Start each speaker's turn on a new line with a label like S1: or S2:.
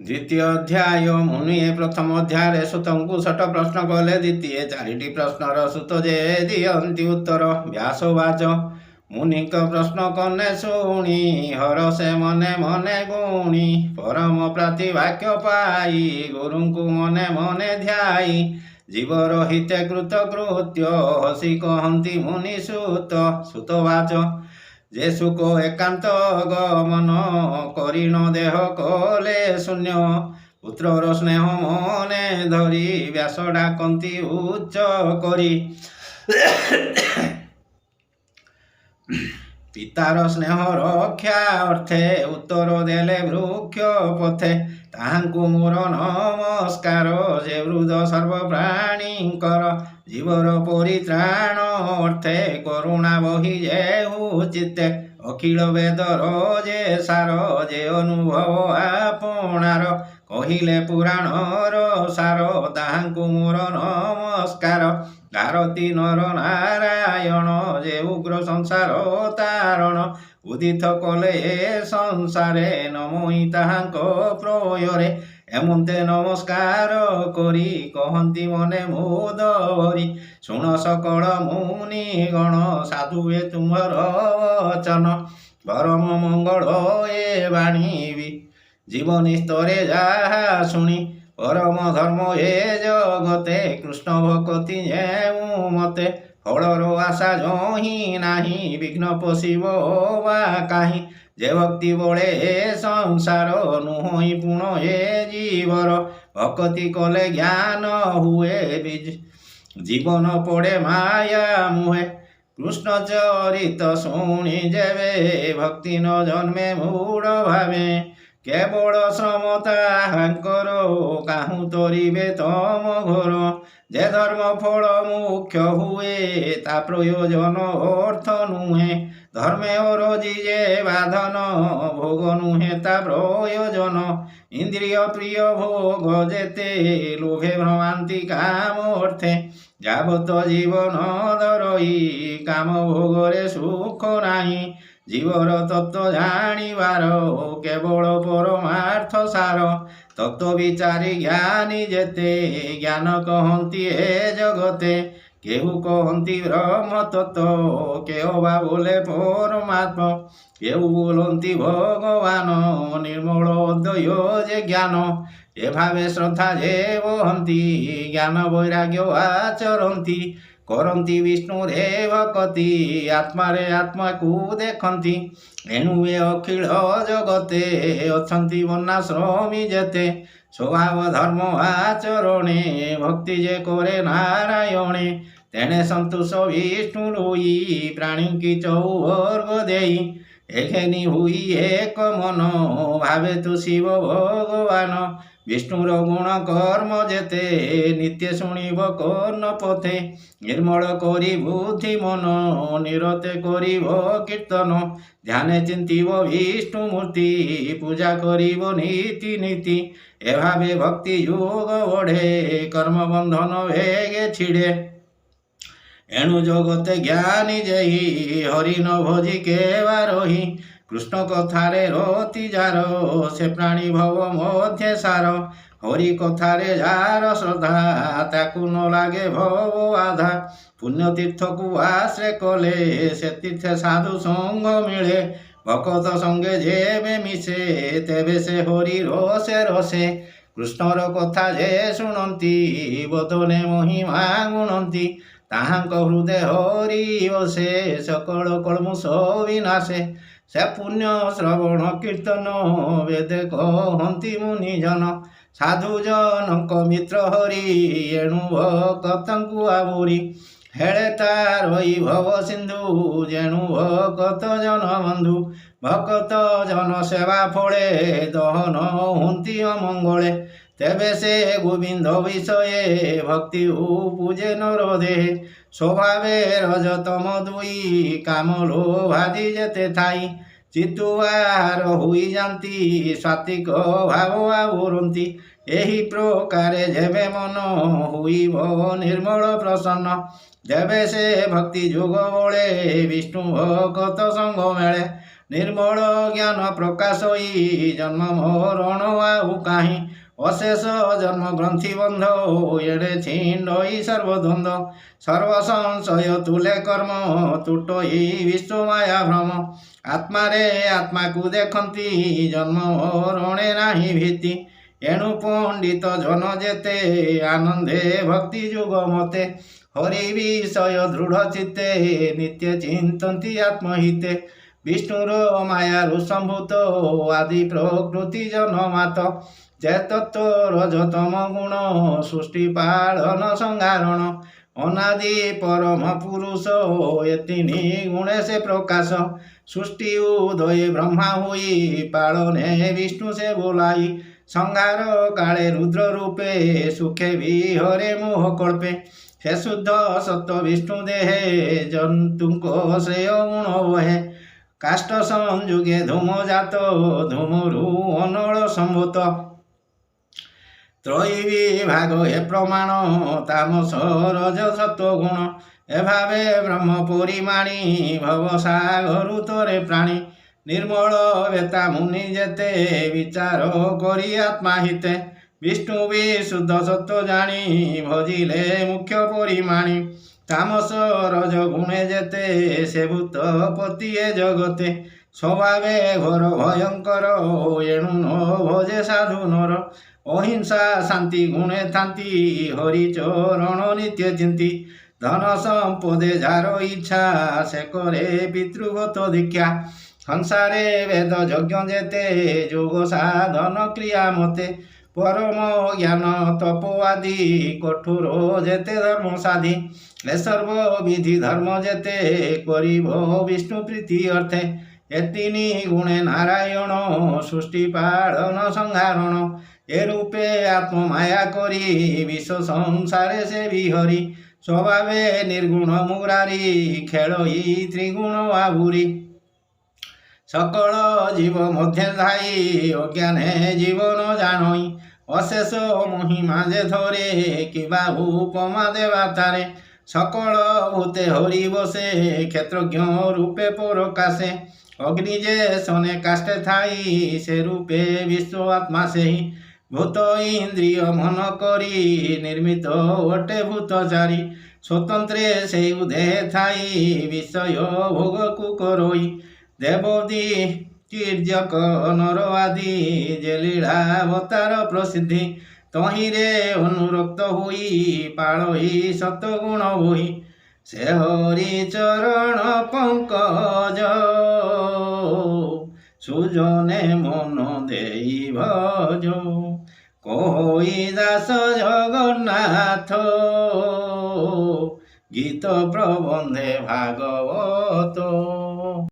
S1: द्वितीय अध्याय मुनिए प्रथम अध्याय सुतंकु षट प्रश्न कले द्वितीय चारिटी प्रश्नर सुत जे दियंती उत्तर व्यासवाच मुनिक प्रश्न कने शुणी हरसे मने मने गुणी परम प्रतिवाक्य पाई गुरुंकु मने मने ध्याई जीवर हिते कृतकृत्य हसी कहंती मुनि सुतवाच जे सुख एकांत गमन करिण देह कले शून्य पुत्रर स्नेह मने धरी व्यास डाकंती उच्च करी पितार स्नेह रक्षा अर्थे उत्तर देले वृक्ष पथे ताहांकु मोर नमस्कार जे वृद सर्व प्राणींकर जीवर परित्राण अर्थे करुणा बहि जेहु चित्ते अखिल वेदर जे सार जे अनुभव आपणार कहिले पुराणर सार ताहांकु मोर नमस्कार भारती नर नारायण जे उग्र संसार तारण उदित कले संसारे नमोई ताहांक प्रयरे एमते नमस्कार करी कहंती मने मोद भरी शुण सकल मुनि गण साधुए तुमर वचन परम मंगल ए बाणी जीवनी स्तरे जाहा शुणी परम धर्म ए जगते कृष्ण भक्ति जेउ मते फलर आशा जही नाही विघ्न पशिब बा काहीं जे भक्ति बळे ए संसार नुहई पुण ए जीवर भक्ति कले ज्ञान हुए जीवन पड़े माया मुहे कृष्ण चरित शुणी जेबे भक्ति न जन्मे मूढ़ भावे केवल श्रमता हांकर काहू तरिबे तम घोर जे धर्म फल मुख्य हुए ता प्रयोजन अर्थ नुहे धर्मे अरजी जे बाधन भोग नुहे ता प्रयोजन इंद्रिय प्रिय भोग जेते लोभे भ्रमांति काम अर्थे जावत जीवन धरई काम भोगरे सुख नाही जीवर तत्व जानिबार केवल परमार्थ सार तत्व विचारी ज्ञानी जेते ज्ञान कहंती ए जगते केहू कहंती ब्रह्म तत्व केह बा बोले परमात्मा केहू बोलंती भगवान निर्मल अद्वय जे ज्ञान ए भावे श्रद्धा जे वहंती ज्ञान वैराग्य आचरंती करंती विष्णु रे भक्ति आत्मारे आत्मा को देखंती एणु ए अखिल जगते अछंती वर्णाश्रमी जेते स्वभाव धर्म आचरणे भक्ति जे करे नारायणे तेणे संतोष विष्णु लोई प्राणी की चौवर्ग देई एखेनी हुई एक मन भावे तु शिव भगवान विष्णुर गुण कर्म जेते नित्य शुणिब कर्ण पथे निर्मल करी बुद्धि मन निरते करिब कीर्तन ध्याने चिंतिब विष्णु मूर्ति पूजा करिब नीति नीति एभावे भक्ति योग बढ़े कर्म बंधन वेगे छिड़े एणु जगते ज्ञानी जही हरि न भोजी केवा रही कृष्ण कथारे रति जार से प्राणी भव मध्य सार हरि कथारे जार श्रद्धा ताकू न लागे भव आधा पुण्य तीर्थ को आश्रय कले से तीर्थ साधु संग मिले भक्त संगे जेबे मिसे तेबे से हरि रसे रसे कृष्णर कथा जे शुणंती बदने महिमा गुणंती ताहांक हृदय हरि बसे सकल कलमुष विनाशे से पुण्य श्रवण कीर्तन वेद कहंती मुनिजन साधुजनक मित्र हरि एणु भक्तंकु आवरी हेळे तारई भव सिंधु जेणु भक्त जन बंधु भक्त जन सेवा फले दहन हुंती अमंगले तेबे से गोविंद विषये भक्ति पूजे नर देहे स्वभावे रजतम दुई काम लोभादि जेते थाई चितुआर हुई जाती सात्विक भाव आवरती एही प्रकारे जेबे मन हुईब निर्मल प्रसन्न जेबे से भक्ति जोग बळे विष्णु भक्त संग मेले ନିର୍ମଳ ଜ୍ଞାନ ପ୍ରକାଶ ଜନ୍ମ ମରଣ ଆଉ କାହିଁ ଅଶେଷ ଜନ୍ମ ଗ୍ରନ୍ଥି ବନ୍ଧ ଏଡ଼େ ଛିଣ୍ଡଇ ସର୍ବଦ୍ୱନ୍ଦ ସର୍ବ ସଂଶୟ ତୁଲେ କର୍ମ ତୁଟଇ ବିଶ୍ୱ ମାୟା ଭ୍ରମ ଆତ୍ମାରେ ଆତ୍ମାକୁ ଦେଖନ୍ତି ଜନ୍ମ ମରଣେ ନାହିଁ ଭୀତି ଏଣୁ ପଣ୍ଡିତ ଜନ ଯେତେ ଆନନ୍ଦେ ଭକ୍ତି ଯୁଗ ମତେ ହରି ବିଷୟ ଦୃଢ଼ ଚିତ୍ତେ ନିତ୍ୟ ଚିନ୍ତନ୍ତି ଆତ୍ମହିତେ ବିଷ୍ଣୁର ମାୟାରୁ ସମ୍ଭୂତ ଆଦି ପ୍ରକୃତି ଜନମାତ ଯେ ତତ୍ତ୍ୱ ରଜତମ ଗୁଣ ସୃଷ୍ଟି ପାଳନ ସଂହାରଣ ଅନାଦି ପରମ ପୁରୁଷ ଏ ତିନି ଗୁଣେ ସେ ପ୍ରକାଶ ସୃଷ୍ଟି ଉଦୟ ବ୍ରହ୍ମା ହୋଇ ପାଳନେ ବିଷ୍ଣୁ ସେ ବୋଲାଇ ସଂହାର କାଳେ ରୁଦ୍ର ରୂପେ ସୁଖେ ବିହରେ ମୋହ କଳ୍ପେ ସେ ଶୁଦ୍ଧ ସତ୍ୟ ବିଷ୍ଣୁ ଦେହେ ଜନ୍ତୁଙ୍କ ଶ୍ରେୟ ଗୁଣ ବହେ କାଷ୍ଟ ସଂଯୋଗେ ଧୂମ ଜାତ ଧୂମରୁ ଅନଳ ସମ୍ଭୂତ ତ୍ରୟୀ ବିଭାଗ ଏ ପ୍ରମାଣ ତାମସ ରଜ ସତ୍ୱ ଗୁଣ ଏଭାବେ ବ୍ରହ୍ମ ପରିମାଣୀ ଭବସାଗରୁ ତରେ ପ୍ରାଣୀ ନିର୍ମଳ ବେତା ମୁନି ଯେତେ ବିଚାର କରି ଆତ୍ମା ହିତେ ବିଷ୍ଣୁ ବିଶୁଦ୍ଧ ସତ୍ୱ ଜାଣି ଭଜିଲେ ମୁଖ୍ୟ ପରିମାଣୀ ତାମସ ରଜ ଗୁଣେ ଯେତେ ସେ ଭୂତ ପତି ଏ ଜଗତେ ସ୍ୱଭାବେ ଘୋର ଭୟଙ୍କର ଏଣୁ ନ ଭଜେ ସାଧୁ ନର ଅହିଂସା ଶାନ୍ତି ଗୁଣେ ଥାନ୍ତି ହରିଚରଣ ନିତ୍ୟ ଚିନ୍ତି ଧନ ସମ୍ପଦେ ଯାର ଇଚ୍ଛା ସେ କରେ ପିତୃଗତ ଦୀକ୍ଷା ସଂସାରେ ବେଦ ଯଜ୍ଞ ଯେତେ ଯୋଗ ସାଧନ କ୍ରିୟା ମତେ ପରମ ଜ୍ଞାନ ତପ ଆଦି କଠୋର ଯେତେ ଧର୍ମ ସାଧି ଏ ସର୍ବ ବିଧି ଧର୍ମ ଯେତେ କରିବ ବିଷ୍ଣୁ ପ୍ରୀତି ଅର୍ଥେ ଏ ତିନି ଗୁଣେ ନାରାୟଣ ସୃଷ୍ଟି ପାଳନ ସଂହାରଣ ଏ ରୂପେ ଆତ୍ମମାୟା କରି ବିଶ୍ୱ ସଂସାରେ ସେ ବିହରି ସ୍ୱଭାବେ ନିର୍ଗୁଣ ମୁରାରି ଖେଳଇ ତ୍ରିଗୁଣ ଆହୁରି সকল জীব মধ্যে ধাই অজ্ঞানে জীবন জানই অশেষ মহিমা যে ধরে কিবা উপমা দেবা তারে সকল ভূতে হরি বসে ক্ষেত্রজ্ঞ রূপে প্রকাশে অগ্নি যে শনে কাষ্টে থাই সে রূপে বিশ্ব আত্মা সেই ভূত ইন্দ্রিয় মন করি নির্মিত ওটে ভূতচারী স্বতন্ত্রে সেই উদে থাই বিষয় ভোগকু করই দেবদী তীর্যক নর আদি যে লীলাবতার প্রসিদ্ধি তহিরে অনুরক্ত হই পাড়ই সতগুণ বই সে হরি চরণ পঙ্কজ সুজনে মন দেই ভজ কই দাস জগন্নাথ গীত প্রবন্ধে ভাগবত।